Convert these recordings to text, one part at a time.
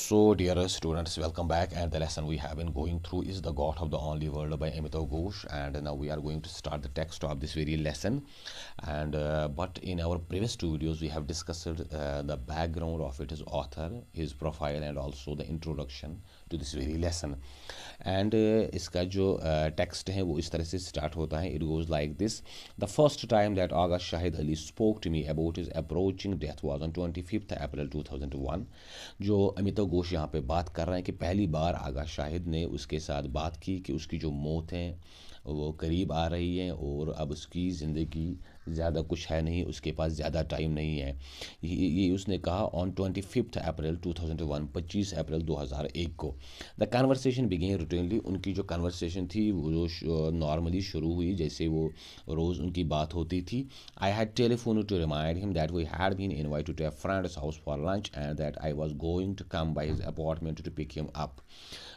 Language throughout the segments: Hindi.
So, dear students, welcome back. And the lesson we have been going through is The God of the Only World by Amitav Ghosh. And now we are going to start the text of this very lesson. But in our previous two videos, we have discussed the background of its author, his profile, and also the introduction to this very lesson. And इसका जो text है वो इस तरह से start होता है. It goes like this. The first time that Agha Shahid Ali spoke to me about his approaching death was on 25th April 2001. जो अमिताभ घोष यहाँ पे बात कर रहे हैं कि पहली बार आगा शाहिद ने उसके साथ बात की कि उसकी जो मौत है वो करीब आ रही है और अब उसकी ज़िंदगी ज़्यादा कुछ है नहीं, उसके पास ज़्यादा टाइम नहीं है. ये उसने कहा ऑन 25th अप्रैल 2001, 25 अप्रैल 2001 को. The conversation began routinely. उनकी जो कन्वर्सेशन थी वो नॉर्मली शुरू हुई जैसे वो रोज़ उनकी बात होती थी. I had telephone to remind him that we had been invited to a friend's house for lunch and that I was going to come by his apartment to pick him up.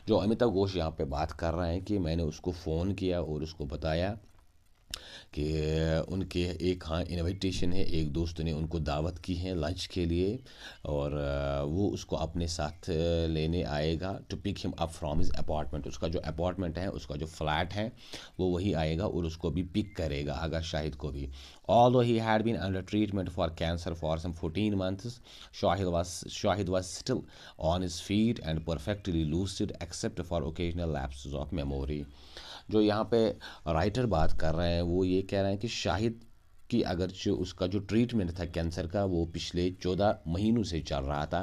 जो अमिताभ घोष यहाँ पे बात कर रहे हैं कि मैंने उसको फ़ोन किया और उसको बताया कि उनके एक इनविटेशन है, एक दोस्त ने उनको दावत की है लंच के लिए और वो उसको अपने साथ लेने आएगा to pick him up from his apartment. उसका जो अपार्टमेंट है, उसका जो फ्लैट है वो वही आएगा और उसको भी पिक करेगा, आगा शाहिद को भी. Although he had been under treatment for cancer for some 14 months, Shahid was still on his feet and perfectly lucid except for occasional lapses of memory. जो यहाँ पे राइटर बात कर रहे हैं वो ये कह रहे हैं कि शाहिद कि अगर जो उसका जो ट्रीटमेंट था कैंसर का वो पिछले 14 महीनों से चल रहा था,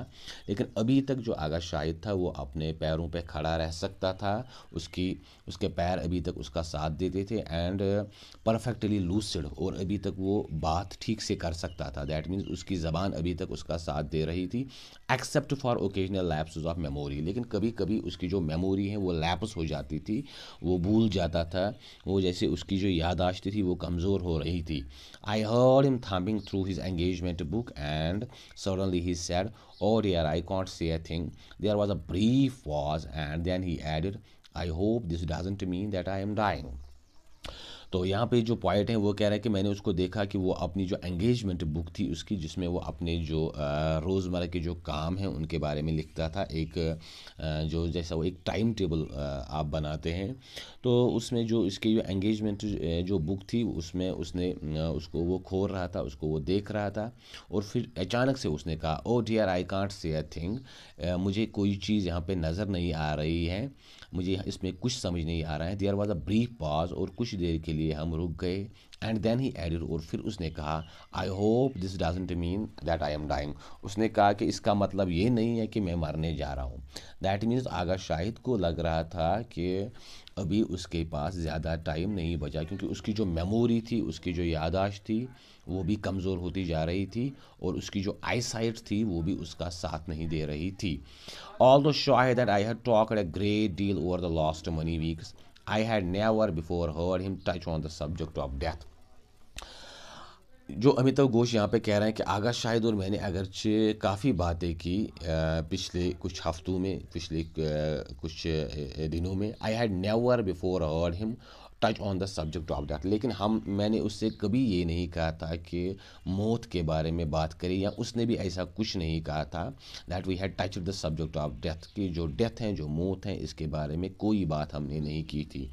लेकिन अभी तक जो आगा शाहिद था वो अपने पैरों पे खड़ा रह सकता था. उसके पैर अभी तक उसका साथ देते थे एंड परफेक्टली लूसिड, और अभी तक वो बात ठीक से कर सकता था. दैट मीन्स उसकी ज़बान अभी तक उसका साथ दे रही थी except for occasional lapse of memory. लेकिन कभी कभी उसकी जो मेमोरी है वो लैप्स हो जाती थी, वो भूल जाता था, वो जैसे उसकी जो याददाश्त थी वो कमज़ोर हो रही थी. I heard him thumbing through his engagement book and suddenly he said, "Oh dear, I can't say a thing." There was a brief pause and then he added, "I hope this doesn't mean that I am dying." तो यहाँ पे जो पॉइंट है वो कह रहा है कि मैंने उसको देखा कि वो अपनी जो एंगेजमेंट बुक थी उसकी, जिसमें वो अपने जो रोज़मर्रा के जो काम हैं उनके बारे में लिखता था. एक जो जैसा वो एक टाइम टेबल आप बनाते हैं, तो उसमें जो इसकी जो एंगेजमेंट जो बुक थी उसमें उसने उसको वो खोल रहा था, उसको वो देख रहा था और फिर अचानक से उसने कहा, "ओ dear, I can't say a thing." मुझे कोई चीज़ यहाँ पे नज़र नहीं आ रही है, मुझे इसमें कुछ समझ नहीं आ रहा है. There was a brief pause, और कुछ देर के लिए हम रुक गए. एंड देन ही एडेड, और फिर उसने कहा, "I hope this doesn't mean that I am dying." उसने कहा कि इसका मतलब ये नहीं है कि मैं मरने जा रहा हूँ. दैट मीन्स आगा शाहिद को लग रहा था कि अभी उसके पास ज़्यादा टाइम नहीं बचा, क्योंकि उसकी जो मेमोरी थी, उसकी जो याददाश्त थी वो भी कमज़ोर होती जा रही थी और उसकी जो आई साइट थी वो भी उसका साथ नहीं दे रही थी. Although Shahid that I had talked a great deal over the last many weeks, I had never before heard him touch on the subject of death. जो अमिताभ घोष यहाँ पे कह रहे हैं कि आगा शाहिद और मैंने अगरचे काफ़ी बातें की पिछले कुछ हफ्तों में, पिछले कुछ दिनों में. I had never before heard him touch on the subject of death. लेकिन मैंने उससे कभी ये नहीं कहा था कि मौत के बारे में बात करें, या उसने भी ऐसा कुछ नहीं कहा था that we had touch the subject of death, कि जो डेथ है, जो मौत है, इसके बारे में कोई बात हमने नहीं की थी.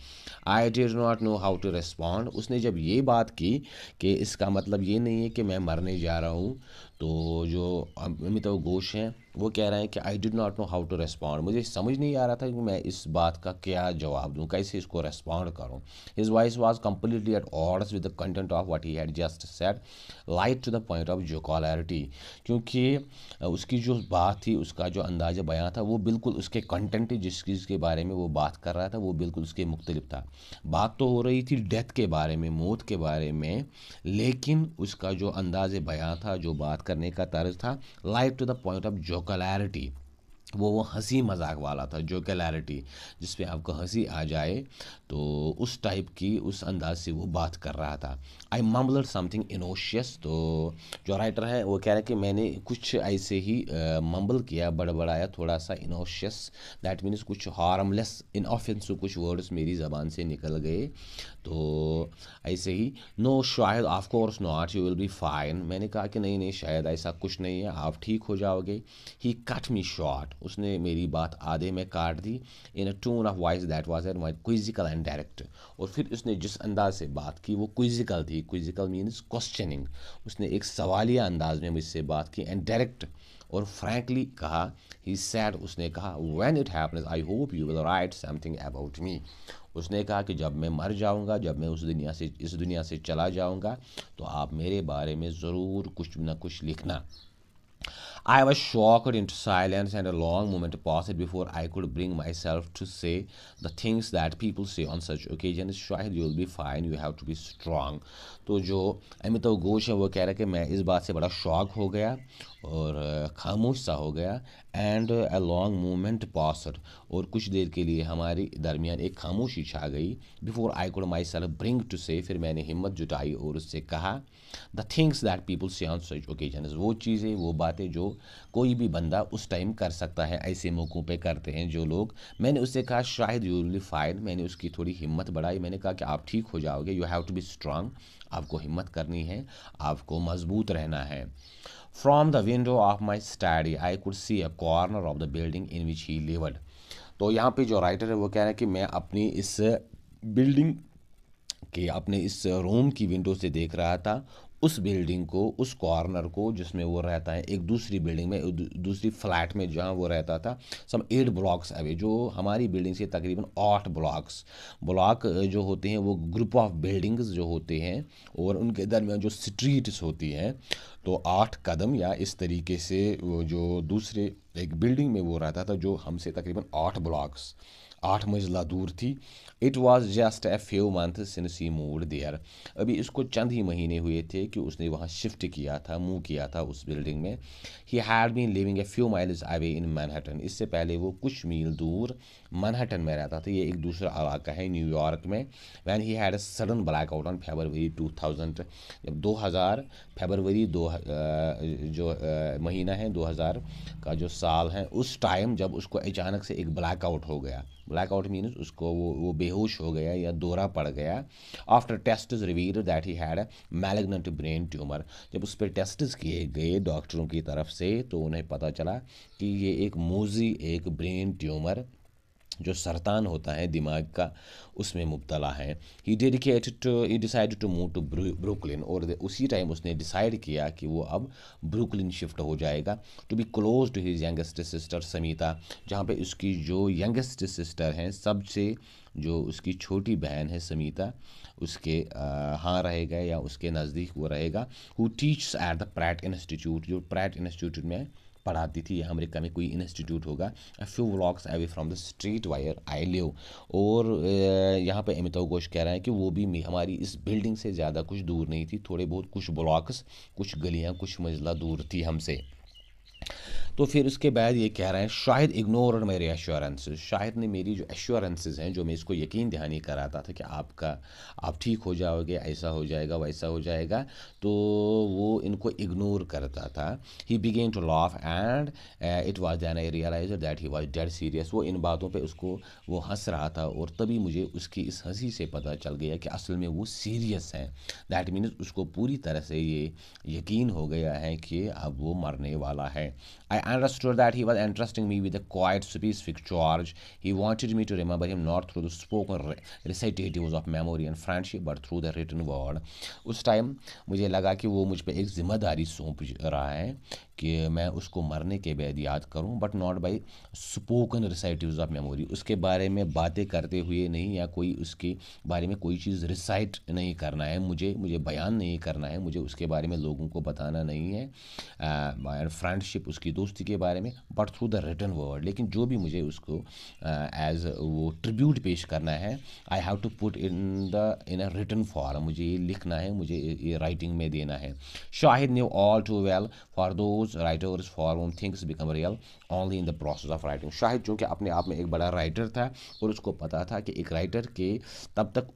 I did not know how to respond. उसने जब ये बात की कि इसका मतलब ये नहीं है कि मैं मरने जा रहा हूँ, तो जो अमिताभ घोष हैं वो कह रहे हैं कि I did not know how to respond. मुझे समझ नहीं आ रहा था कि मैं इस बात का क्या जवाब दूँ, कैसे इसको रिस्पॉन्ड करूँ. His voice was completely at odds with the content of what he had just said, light to the point of jocularity. क्योंकि उसकी जो बात थी, उसका जो अंदाज़ बयां था वो बिल्कुल उसके कंटेंट, जिस चीज़ के बारे में वो बात कर रहा था वो बिल्कुल उसके मुख्तलिफ था. बात तो हो रही थी डेथ के बारे में, मौत के बारे में, लेकिन उसका जो अंदाज़ बयां था, जो बात करने का तर्ज था, light to the point of jocularity, वो हंसी मजाक वाला था. जो क्लैरिटी, जिस पे आपको हंसी आ जाए, तो उस टाइप की, उस अंदाज से वो बात कर रहा था. आई मम्बल्ड समथिंग इनोशियस. तो जो राइटर है वो कह रहा है कि मैंने कुछ ऐसे ही मम्बल किया, बड़बड़ाया थोड़ा सा. इनोशियस दैट मीन्स कुछ हार्मलेस, इनऑफेंसिव कुछ वर्ड्स मेरी ज़बान से निकल गए. तो ऐसे ही, नो शायद, of course not, you will be fine. मैंने कहा कि नहीं नहीं, शायद ऐसा कुछ नहीं है, आप ठीक हो जाओगे. He cut me short. उसने मेरी बात आधे में काट दी। In a tone of voice that was quizzical and direct. और फिर उसने जिस अंदाज से बात की वो क्विजिकल थी। क्विजिकल मीन्स क्वेश्चनिंग। उसने एक सवालिया अंदाज में मुझसे बात की एंड डायरेक्ट और फ्रैंकली कहा। ही सैड, उसने कहा, when it happens I hope you will write something about me. उसने कहा कि जब मैं मर जाऊंगा, जब मैं इस दुनिया से चला जाऊंगा, तो आप मेरे बारे में ज़रूर कुछ न कुछ लिखना। I was shocked into silence, and a long moment passed before I could bring myself to say the things that people say on such occasions. शायद you'll be fine, you have to be strong. तो जो अमिताभ घोष है वो कह रहा है कि मैं इस बात से बड़ा शॉक हो गया और खामोश सा हो गया। And a long moment passed, और कुछ देर के लिए हमारी दरमियान एक खामोशी छा गई। Before I could myself bring to say, फिर मैंने हिम्मत जुटाई और उससे कहा, the things that people say on such occasions, वो चीज़ें वो बातें जो कोई भी बंदा उस टाइम कर सकता है, ऐसे मौक़ों पे करते हैं जो लोग। मैंने उससे कहा शायद यू विल बी फाइन, मैंने उसकी थोड़ी हिम्मत बढ़ाई। मैंने कहा कि आप ठीक हो जाओगे, you have to be strong, आपको हिम्मत करनी है, आपको मजबूत रहना है। From the window of my study I could see a corner of the building in which he lived. तो यहाँ पे जो राइटर है वो कह रहा है कि मैं अपनी इस बिल्डिंग के अपने इस रूम की विंडो से देख रहा था उस बिल्डिंग को, उस कॉर्नर को जिसमें वो रहता है, एक दूसरी बिल्डिंग में, दूसरी फ्लैट में जहाँ वो रहता था, सम 8 ब्लॉक्स अवे, जो हमारी बिल्डिंग से तकरीबन 8 ब्लॉक जो होते हैं वो ग्रुप ऑफ बिल्डिंग्स जो होते हैं और उनके दरमियान जो स्ट्रीट्स होती हैं, तो 8 कदम या इस तरीके से वो जो दूसरे एक बिल्डिंग में वो रहता था जो हमसे तकरीबन 8 मंजिला दूर थी। It was just a few month since he moved there, अभी इसको चंद ही महीने हुए थे कि उसने वहाँ शिफ्ट किया था, मूव किया था उस बिल्डिंग में। He had been living a few miles away in Manhattan, इससे पहले वो कुछ मील दूर मैनहट्टन में रहता था, ये एक दूसरा इलाका है न्यूयॉर्क में। When he had a sudden black out on फरवरी 2000, जब 2000 फरवरी जो महीना है 2000 का जो साल है, उस टाइम जब उसको अचानक से एक ब्लैक आउट हो गया। ब्लैक आउट मीन्स उसको वो बेहोश हो गया या दौरा पड़ गया। After test revealed that he had malignant brain tumour, जब उस पर टेस्ट किए गए डॉक्टरों की तरफ से तो उन्हें पता चला कि ये एक मोजी, एक ब्रेन ट्यूमर जो सरतान होता है दिमाग का, उसमें मुब्तला है। He decided to move to Brooklyn, और उसी टाइम उसने डिसाइड किया कि वो अब ब्रुकलिन शिफ्ट हो जाएगा, to be close to his youngest sister Sameetah, जहाँ पे उसकी जो यंगेस्ट सिस्टर हैं, सबसे जो उसकी छोटी बहन है समीता, उसके हाँ रहेगा या उसके नज़दीक वो रहेगा। Who teaches at the Pratt Institute, जो प्रैट इंस्टीट्यूट में पढ़ाती थी, या अमेरिका में कोई इंस्टीट्यूट होगा। A few blocks away from the street where I live, और यहाँ पे अमिताभ घोष कह रहा है कि वो भी हमारी इस बिल्डिंग से ज़्यादा कुछ दूर नहीं थी, थोड़े बहुत कुछ ब्लॉक्स, कुछ गलियाँ, कुछ मंजिला दूर थी हमसे। तो फिर उसके बाद ये कह रहे हैं शाहिद इग्नोर्ड मेरे एश्योरेंसेस, शाहिद ने मेरी जो एश्योरेंसेस हैं, जो मैं इसको यकीन दहानी कराता था कि आप ठीक हो जाओगे, ऐसा हो जाएगा, वैसा हो जाएगा, तो वो इनको इग्नोर करता था। He began to laugh and it was then I realise that he was dead serious, वो इन बातों पे उसको वो हंस रहा था और तभी मुझे उसकी इस हंसी से पता चल गया कि असल में वो सीरियस हैं। दैट मीन्स उसको पूरी तरह से ये यकीन हो गया है कि अब वो मरने वाला है। I understood that he was entrusting me with a quite specific charge. He wanted me to remember him not through the spoken recitatives of memory and friendship, but through the written word. उस टाइम मुझे लगा कि वो मुझ पर एक जिम्मेदारी सौंप रहा है कि मैं उसको मरने के बाद याद करूं, but not by spoken recitatives of memory, उसके बारे में बातें करते हुए नहीं, या कोई उसके बारे में कोई चीज़ रिसाइट नहीं करना है, मुझे बयान नहीं करना है, मुझे उसके बारे में लोगों को बताना नहीं है, एंड फ्रेंडशिप, उसकी दोस्ती के बारे में, but through the written word, लेकिन जो भी मुझे उसको एज वो ट्रिब्यूट पेश करना है, I have to put in a written form, मुझे ये लिखना है, मुझे ये राइटिंग में देना है। Shahid knew all too well for those writers for whom things become real only in the process of writing. Shahid चूँकि अपने आप में एक बड़ा राइटर था और उसको पता था कि एक राइटर के तब तक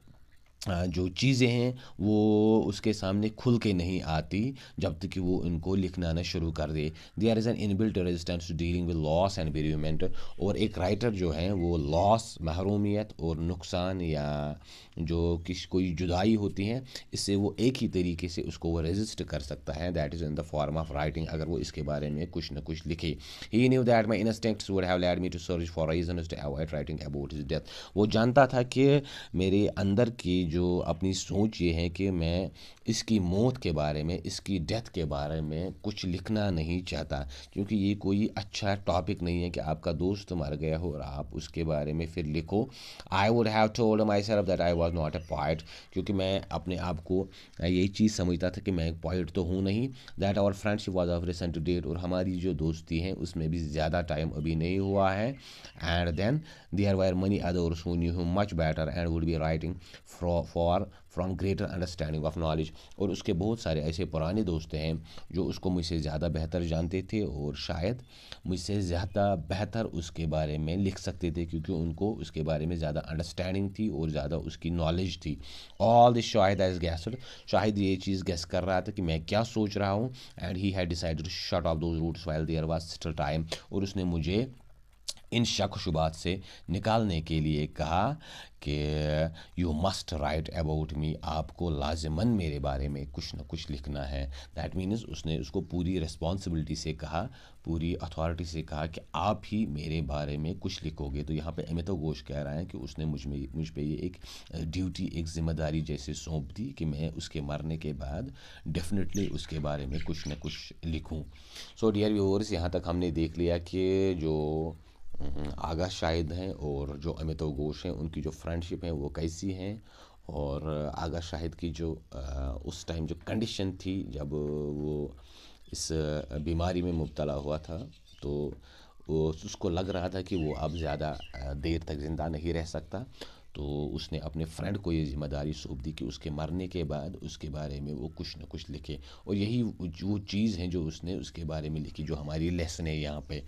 जो चीज़ें हैं वो उसके सामने खुल के नहीं आती जब तक कि वो उनको लिखना ना शुरू कर दे। There is an inbuilt resistance to dealing with loss and bereavement. और एक राइटर जो है वो लॉस, महरूमियत और नुकसान या जो कोई जुदाई होती है, इससे वो एक ही तरीके से उसको वो रेजिस्ट कर सकता है, that is in the form of writing, अगर वो इसके बारे में कुछ ना कुछ लिखे। He knew that my instincts would have led me to search for reasons to avoid writing about his death. वो जानता था कि मेरे अंदर की जो अपनी सोच ये है कि मैं इसकी मौत के बारे में, इसकी डेथ के बारे में कुछ लिखना नहीं चाहता, क्योंकि ये कोई अच्छा टॉपिक नहीं है कि आपका दोस्त मर गया हो और आप उसके बारे में फिर लिखो। I would have told my self that I was not a poet, क्योंकि मैं अपने आप को यही चीज़ समझता था कि मैं एक पोइट तो हूँ नहीं। That our friendship was of recent to date, और हमारी जो दोस्ती है उसमें भी ज़्यादा टाइम अभी नहीं हुआ है। And then there were many others who knew him much better and would be writing for from greater understanding of knowledge. और उसके बहुत सारे ऐसे पुराने दोस्त हैं जो उसको मुझसे ज़्यादा बेहतर जानते थे और शायद मुझसे ज़्यादा बेहतर उसके बारे में लिख सकते थे, क्योंकि उनको उसके बारे में ज़्यादा अंडरस्टैंडिंग थी और ज़्यादा उसकी नॉलेज थी। All this Shahid as guessed, Shahid ये चीज़ गेस कर रहा था कि मैं क्या सोच रहा हूँ। And he had decided to shut off those routes while there was still time, और उसने मुझे इन शक शुबात से निकालने के लिए कहा कि you must write about me, आपको लाजमन मेरे बारे में कुछ ना कुछ लिखना है। दैट मीन्स उसने उसको पूरी रिस्पॉन्सिबिलिटी से कहा, पूरी अथॉरिटी से कहा कि आप ही मेरे बारे में कुछ लिखोगे। तो यहाँ पे अमिताभ घोष कह रहा है कि उसने मुझ पे ये एक ड्यूटी, एक जिम्मेदारी जैसे सौंप दी कि मैं उसके मरने के बाद डेफिनेटली उसके बारे में कुछ ना कुछ लिखूँ। सो डियर व्यूअर्स, यहाँ तक हमने देख लिया कि जो आगा शाहिद हैं और जो अमिताभ घोष हैं उनकी जो फ्रेंडशिप है वो कैसी हैं, और आगा शाहिद की जो उस टाइम जो कंडीशन थी जब वो इस बीमारी में मुब्तला हुआ था, तो वो उसको लग रहा था कि वो अब ज़्यादा देर तक ज़िंदा नहीं रह सकता। तो उसने अपने फ्रेंड को ये जिम्मेदारी सौंप दी कि उसके मरने के बाद उसके बारे में वो कुछ ना कुछ लिखे, और यही वो चीज़ है जो उसने उसके बारे में लिखी, जो हमारी लेसन है यहाँ पे।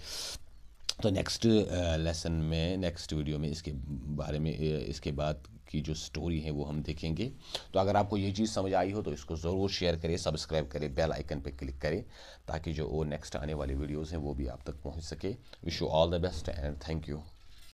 तो नेक्स्ट लेसन में, नेक्स्ट वीडियो में इसके बारे में, इसके बाद की जो स्टोरी है वो हम देखेंगे। तो अगर आपको ये चीज़ समझ आई हो तो इसको ज़रूर शेयर करें, सब्सक्राइब करें, बेल आइकन पे क्लिक करें, ताकि जो वो नेक्स्ट आने वाली वीडियोज़ हैं वो भी आप तक पहुंच सके। Wish you all the best and thank you.